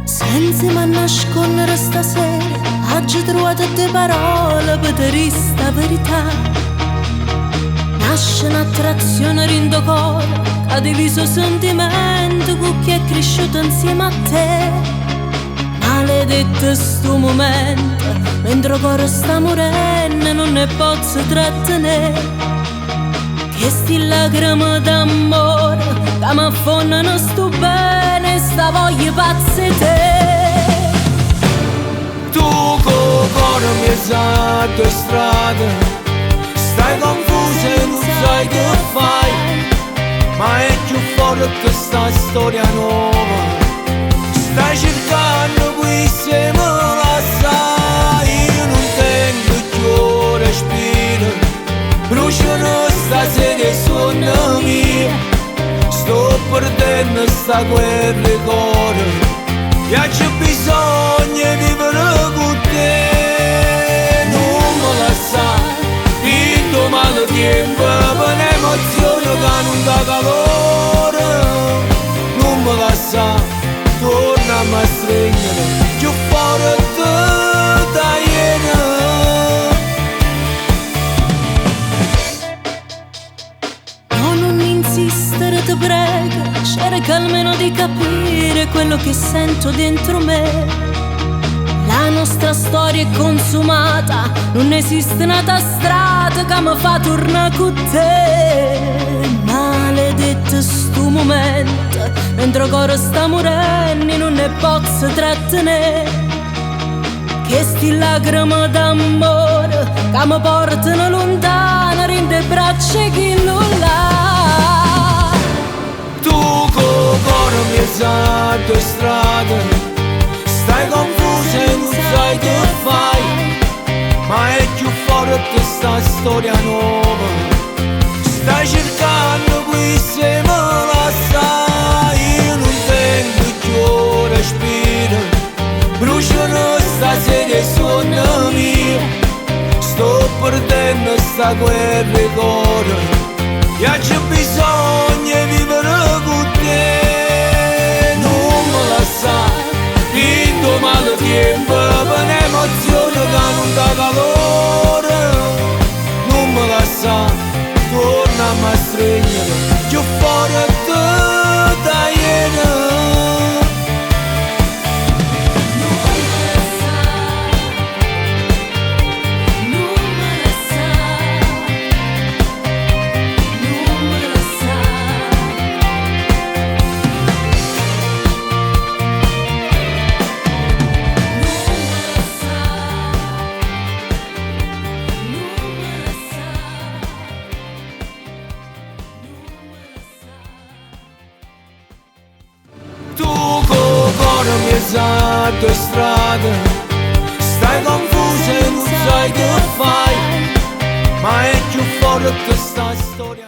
Senza ma nascondere stasera, oggi trovato te parole per dire sta verità. Nasce un'attrazione rindo cuore, ha diviso sentimento con chi è cresciuto insieme a te. Maledetto sto momento, mentre il cuore sta morendo non ne posso trattenere. Che sti lacrime d'amore che mi affondano sto bene, sta voglia pazza di te. Tu col cuore mi sa due strade, stai confusa e non sai che fai, ma è più forte sta storia nuova. Stai cercando qui se me la sai, io non tengo più respiro, bruciano stasera e suona mia. Sto perdendo sta guerra di cuore, e c'è bisogno di vivere con te. Non me la sai, in domani tempo per un'emozione che non dà calore. Non me la sai, tornami a stringere più forte da ieri. Insistere ti prego, cerca almeno di capire quello che sento dentro me. La nostra storia è consumata, non esiste un'altra strada che mi fa tornare con te. Maledetto sto momento, mentre il cuore sta morendo non ne posso trattenere. Che sti lacrime d'amore che mi portano lontano, rinde braccia chi non l'ha. Mi sa due strade, stai confusa e non sai che fai, ma è più forte sta storia nuova. Stai cercando qui se me la sai, io non tengo più respiro, bruciano stasera e suona mia. Sto perdendo sta guerra di cuore, e c'è bisogno di vivere con te. In domani tempo per un'emozione che non dà calore. Non me la sa, tornami a stringere più forte da ieri. Mi sa due strade, stai confusa e non sai che fai, ma è più forte sta storia.